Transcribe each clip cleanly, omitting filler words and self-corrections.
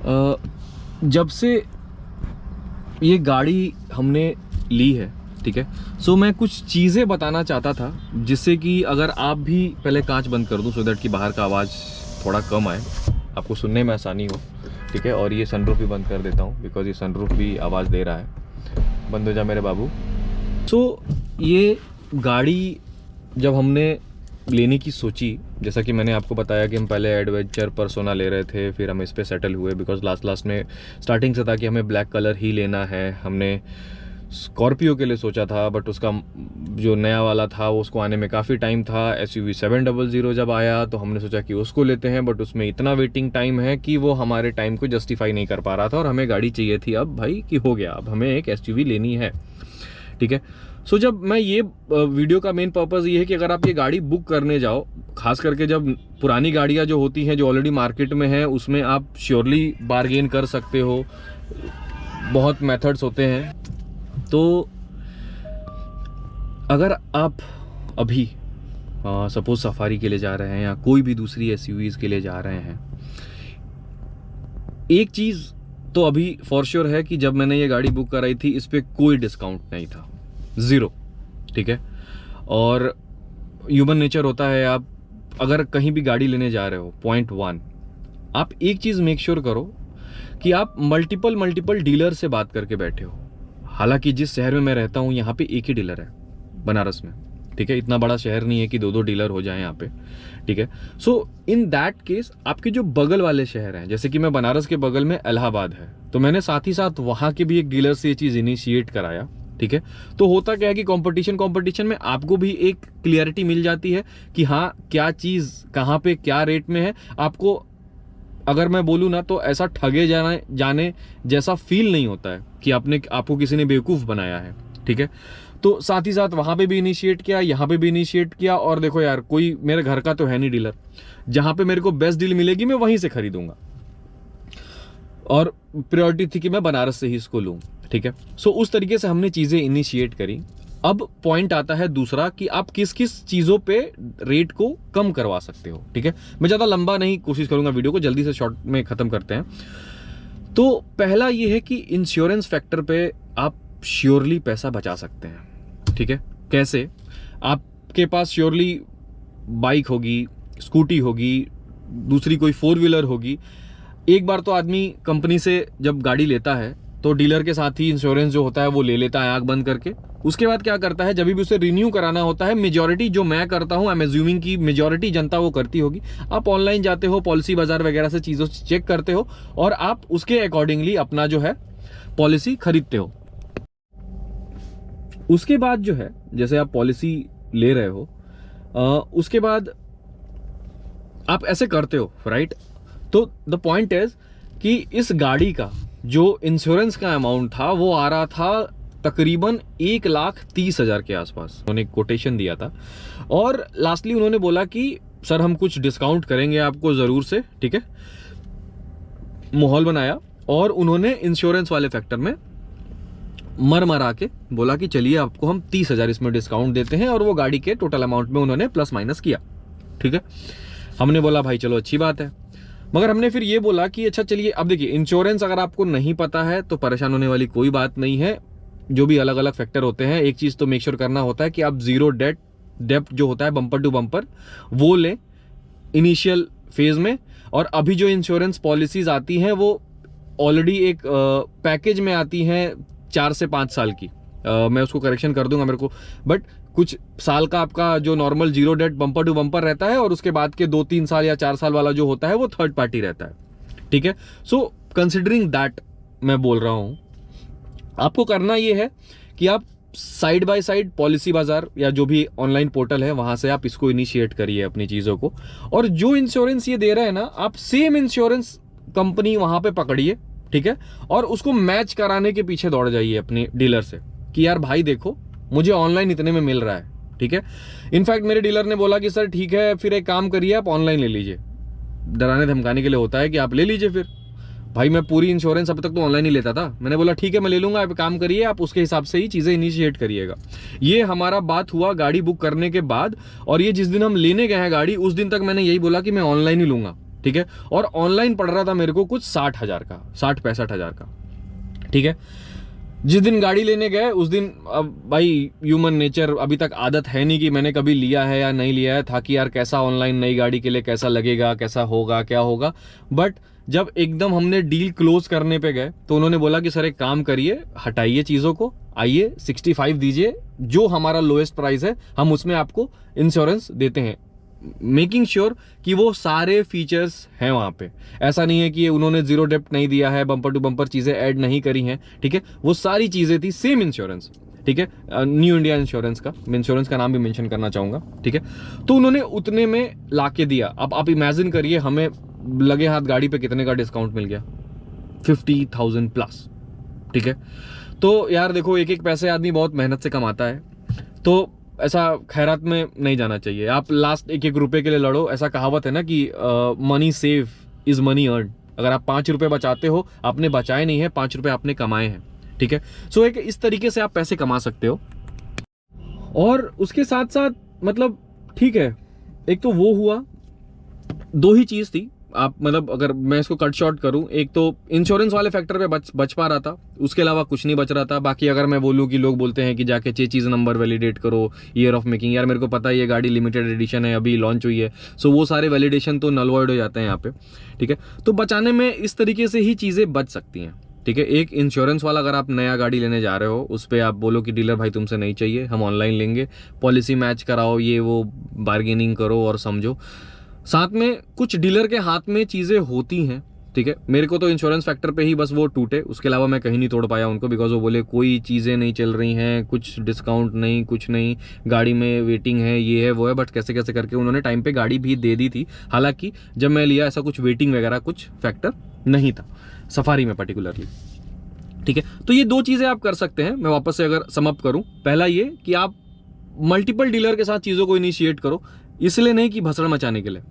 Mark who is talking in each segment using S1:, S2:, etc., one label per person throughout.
S1: जब से ये गाड़ी हमने ली है, ठीक है, सो मैं कुछ चीज़ें बताना चाहता था जिससे कि अगर आप भी, पहले कांच बंद कर दूं सो दैट कि बाहर का आवाज़ थोड़ा कम आए, आपको सुनने में आसानी हो, ठीक है। और ये सनरूफ भी बंद कर देता हूँ बिकॉज ये सनरूफ भी आवाज़ दे रहा है। बंद हो जा मेरे बाबू। सो ये गाड़ी जब हमने लेने की सोची, जैसा कि मैंने आपको बताया कि हम पहले एडवेंचर पर्सोना ले रहे थे, फिर हम इस पे सेटल हुए बिकॉज लास्ट में स्टार्टिंग से था कि हमें ब्लैक कलर ही लेना है। हमने स्कॉर्पियो के लिए सोचा था बट उसका जो नया वाला था वो उसको आने में काफ़ी टाइम था। SUV 700 जब आया तो हमने सोचा कि उसको लेते हैं, बट उसमें इतना वेटिंग टाइम है कि वो हमारे टाइम को जस्टिफाई नहीं कर पा रहा था और हमें गाड़ी चाहिए थी अब भाई कि हो गया, अब हमें एक SUV लेनी है, ठीक है। सो जब मैं ये वीडियो का मेन पर्पज़ ये है कि अगर आप ये गाड़ी बुक करने जाओ, खास करके जब पुरानी गाड़ियाँ जो होती हैं जो ऑलरेडी मार्केट में है, उसमें आप श्योरली बार्गेन कर सकते हो, बहुत मेथड्स होते हैं। तो अगर आप अभी सपोज सफारी के लिए जा रहे हैं या कोई भी दूसरी SUVs के लिए जा रहे हैं, एक चीज़ तो अभी फॉर श्योर है कि जब मैंने ये गाड़ी बुक कराई थी इस पर कोई डिस्काउंट नहीं था, ज़ीरो, ठीक है। और ह्यूमन नेचर होता है, आप अगर कहीं भी गाड़ी लेने जा रहे हो, पॉइंट 1, आप एक चीज़ मेक श्योर करो कि आप मल्टीपल डीलर से बात करके बैठे हो। हालांकि जिस शहर में मैं रहता हूँ यहाँ पे एक ही डीलर है, बनारस में, ठीक है। इतना बड़ा शहर नहीं है कि दो डीलर हो जाएं यहाँ पे, ठीक है। सो इन दैट केस आपके जो बगल वाले शहर हैं, जैसे कि मैं बनारस के बगल में इलाहाबाद है, तो मैंने साथ ही साथ वहाँ के भी एक डीलर से ये चीज़ इनिशिएट कराया, ठीक है। तो होता क्या है कि कंपटीशन में आपको भी एक क्लियरिटी मिल जाती है कि हाँ क्या चीज़ कहाँ पे क्या रेट में है। आपको अगर मैं बोलूँ ना तो ऐसा ठगे जाने जैसा फील नहीं होता है कि आपको किसी ने बेवकूफ़ बनाया है, ठीक है। तो साथ ही साथ वहाँ पे भी इनिशिएट किया, यहाँ पे भी इनिशिएट किया, और देखो यार कोई मेरे घर का तो है नहीं डीलर, जहाँ पे मेरे को बेस्ट डील मिलेगी मैं वहीं से खरीदूंगा, और प्रायोरिटी थी कि मैं बनारस से ही इसको लूँ, ठीक है। सो उस तरीके से हमने चीज़ें इनिशिएट करी। अब पॉइंट आता है दूसरा कि आप किस किस चीज़ों पे रेट को कम करवा सकते हो, ठीक है। मैं ज़्यादा लंबा नहीं कोशिश करूंगा, वीडियो को जल्दी से शॉर्ट में ख़त्म करते हैं। तो पहला ये है कि इंश्योरेंस फैक्टर पे आप श्योरली पैसा बचा सकते हैं, ठीक है। कैसे? आपके पास श्योरली बाइक होगी, स्कूटी होगी, दूसरी कोई 4 व्हीलर होगी। एक बार तो आदमी कंपनी से जब गाड़ी लेता है तो डीलर के साथ ही इंश्योरेंस जो होता है वो ले लेता है आंख बंद करके। उसके बाद क्या करता है, जब भी उसे रिन्यू कराना होता है, मेजॉरिटी जो मैं करता हूं, आई एम अज्यूमिंग की मेजॉरिटी जनता वो करती होगी, आप ऑनलाइन जाते हो, पॉलिसी बाजार वगैरह से चीज़ों चेक करते हो और आप उसके अकॉर्डिंगली अपना जो है पॉलिसी खरीदते हो। उसके बाद जो है, जैसे आप पॉलिसी ले रहे हो, उसके बाद आप ऐसे करते हो, राइट। तो द पॉइंट इज कि इस गाड़ी का जो इंश्योरेंस का अमाउंट था वो आ रहा था तकरीबन 1,30,000 के आसपास। उन्होंने कोटेशन दिया था और लास्टली उन्होंने बोला कि सर हम कुछ डिस्काउंट करेंगे आपको ज़रूर से, ठीक है। माहौल बनाया और उन्होंने इंश्योरेंस वाले फैक्टर में मरा के बोला कि चलिए आपको हम 30,000 इसमें डिस्काउंट देते हैं, और वो गाड़ी के टोटल अमाउंट में उन्होंने प्लस माइनस किया, ठीक है। हमने बोला भाई चलो अच्छी बात है, मगर हमने फिर ये बोला कि अच्छा चलिए, अब देखिए इंश्योरेंस अगर आपको नहीं पता है तो परेशान होने वाली कोई बात नहीं है। जो भी अलग अलग फैक्टर होते हैं, एक चीज़ तो मेक श्योर करना होता है कि आप जीरो डेप्थ जो होता है बम्पर टू बम्पर वो लें इनिशियल फेज में। और अभी जो इंश्योरेंस पॉलिसीज आती हैं वो ऑलरेडी एक पैकेज में आती हैं 4 से 5 साल की। मैं उसको करेक्शन कर दूंगा मेरे को, बट कुछ साल का आपका जो normal zero date bumper to bumper रहता है और उसके बाद के 2-3 साल या 4 साल वाला जो होता है वो थर्ड पार्टी रहता है, ठीक है। सो कंसिडरिंग दैट मैं बोल रहा हूं, आपको करना ये है कि आप साइड बाय साइड पॉलिसी बाजार या जो भी ऑनलाइन पोर्टल है वहां से आप इसको इनिशिएट करिए अपनी चीजों को, और जो इंश्योरेंस ये दे रहे हैं ना, आप सेम इंश्योरेंस कंपनी वहां पे पकड़िए, ठीक है, और उसको मैच कराने के पीछे दौड़ जाइए अपने डीलर से कि यार भाई देखो मुझे ऑनलाइन इतने में मिल रहा है, ठीक है। इनफैक्ट मेरे डीलर ने बोला कि सर ठीक है फिर एक काम करिए आप ऑनलाइन ले लीजिए। डराने धमकाने के लिए होता है कि आप ले लीजिए। फिर भाई मैं पूरी इंश्योरेंस अब तक तो ऑनलाइन ही लेता था, मैंने बोला ठीक है मैं ले लूंगा, आप काम करिए, आप उसके हिसाब से ही चीजें इनिशिएट करिएगा। ये हमारा बात हुआ गाड़ी बुक करने के बाद, और ये जिस दिन हम लेने गए हैं गाड़ी उस दिन तक मैंने यही बोला कि मैं ऑनलाइन ही लूंगा, ठीक है, और ऑनलाइन पड़ रहा था मेरे को कुछ 60,000 का, 60-65,000 का, ठीक है। जिस दिन गाड़ी लेने गए उस दिन, अब भाई ह्यूमन नेचर, अभी तक आदत है नहीं कि मैंने कभी लिया है या नहीं लिया है, था कि यार कैसा ऑनलाइन नई गाड़ी के लिए कैसा लगेगा, कैसा होगा, क्या होगा। बट जब एकदम हमने डील क्लोज करने पे गए तो उन्होंने बोला कि सर एक काम करिए, हटाइए चीज़ों को, आइए 65 दीजिए, जो हमारा लोएस्ट प्राइस है हम उसमें आपको इंश्योरेंस देते हैं, मेकिंग श्योर कि वो सारे फीचर्स हैं वहाँ पे। ऐसा नहीं है कि उन्होंने जीरो डेप्ट नहीं दिया है, बम्पर टू बम्पर चीज़ें ऐड नहीं करी हैं, ठीक है। वो सारी चीज़ें थी, सेम इंश्योरेंस, ठीक है। न्यू इंडिया इंश्योरेंस का, मैं इंश्योरेंस का नाम भी मेंशन करना चाहूँगा, ठीक है। तो उन्होंने उतने में ला के दिया। अब आप इमेजिन करिए हमें लगे हाथ गाड़ी पे कितने का डिस्काउंट मिल गया, 50,000 प्लस, ठीक है। तो यार देखो, एक एक पैसे आदमी बहुत मेहनत से कमाता है, तो ऐसा खैरात में नहीं जाना चाहिए। आप लास्ट एक एक रुपए के लिए लड़ो। ऐसा कहावत है ना कि money save is money earn. अगर आप 5 रुपए बचाते हो, आपने बचाए नहीं है, 5 रुपए आपने कमाए हैं, ठीक है। सो एक इस तरीके से आप पैसे कमा सकते हो। और उसके साथ साथ मतलब ठीक है, एक तो वो हुआ, दो ही चीज थी। आप मतलब अगर मैं इसको कट शॉर्ट करूं, एक तो इंश्योरेंस वाले फैक्टर पे बच पा रहा था, उसके अलावा कुछ नहीं बच रहा था। बाकी अगर मैं बोलूं कि लोग बोलते हैं कि जाके चीज नंबर वैलिडेट करो, ईयर ऑफ मेकिंग, यार मेरे को पता है ये गाड़ी लिमिटेड एडिशन है, अभी लॉन्च हुई है, सो वो सारे वैलिडेशन तो नल वॉइड हो जाते हैं यहाँ पे, ठीक है। तो बचाने में इस तरीके से ही चीजें बच सकती हैं, ठीक है। एक इंश्योरेंस वाला, अगर आप नया गाड़ी लेने जा रहे हो, उस पर आप बोलो कि डीलर भाई तुमसे नहीं चाहिए, हम ऑनलाइन लेंगे, पॉलिसी मैच कराओ, ये वो बार्गेनिंग करो और समझो। साथ में कुछ डीलर के हाथ में चीज़ें होती हैं, ठीक है। मेरे को तो इंश्योरेंस फैक्टर पे ही बस वो टूटे, उसके अलावा मैं कहीं नहीं तोड़ पाया उनको, बिकॉज वो बोले कोई चीज़ें नहीं चल रही हैं, कुछ डिस्काउंट नहीं, कुछ नहीं, गाड़ी में वेटिंग है, ये है वो है। बट कैसे कैसे करके उन्होंने टाइम पे गाड़ी भी दे दी थी। हालांकि जब मैं लिया ऐसा कुछ वेटिंग वगैरह कुछ फैक्टर नहीं था, सफारी में पर्टिकुलरली, ठीक है। तो ये दो चीज़ें आप कर सकते हैं। मैं वापस से अगर समअप करूं, पहला ये कि आप मल्टीपल डीलर के साथ चीज़ों को इनिशिएट करो, इसलिए नहीं कि भसड़ मचाने के लिए,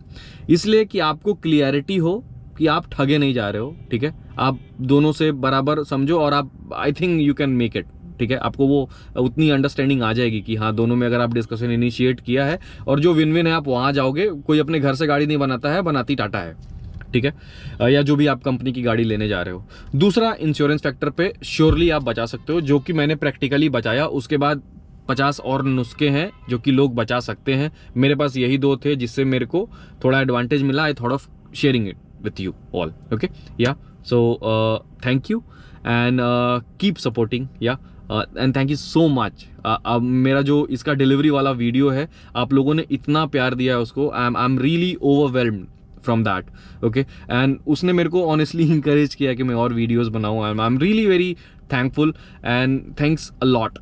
S1: इसलिए कि आपको क्लियरिटी हो कि आप ठगे नहीं जा रहे हो, ठीक है। आप दोनों से बराबर समझो और आप, I think you can make it, ठीक है। आपको वो उतनी अंडरस्टैंडिंग आ जाएगी कि हाँ, दोनों में अगर आप डिस्कशन इनिशिएट किया है और जो विन विन है आप वहाँ जाओगे। कोई अपने घर से गाड़ी नहीं बनाता है, बनाती टाटा है, ठीक है, या जो भी आप कंपनी की गाड़ी लेने जा रहे हो। दूसरा, इंश्योरेंस फैक्टर पे श्योरली आप बचा सकते हो, जो कि मैंने प्रैक्टिकली बचाया। उसके बाद 50 और नुस्खे हैं जो कि लोग बचा सकते हैं। मेरे पास यही दो थे जिससे मेरे को थोड़ा एडवांटेज मिला। I thought of sharing it with you all, okay yeah. So thank you and keep supporting yeah, and thank you so much. अब मेरा जो इसका डिलीवरी वाला वीडियो है, आप लोगों ने इतना प्यार दिया है उसको, I am really overwhelmed from that, okay. And उसने मेरे को ऑनेस्टली इंकरेज किया कि मैं और वीडियोज़ बनाऊँ। I am really very thankful and thanks a lot.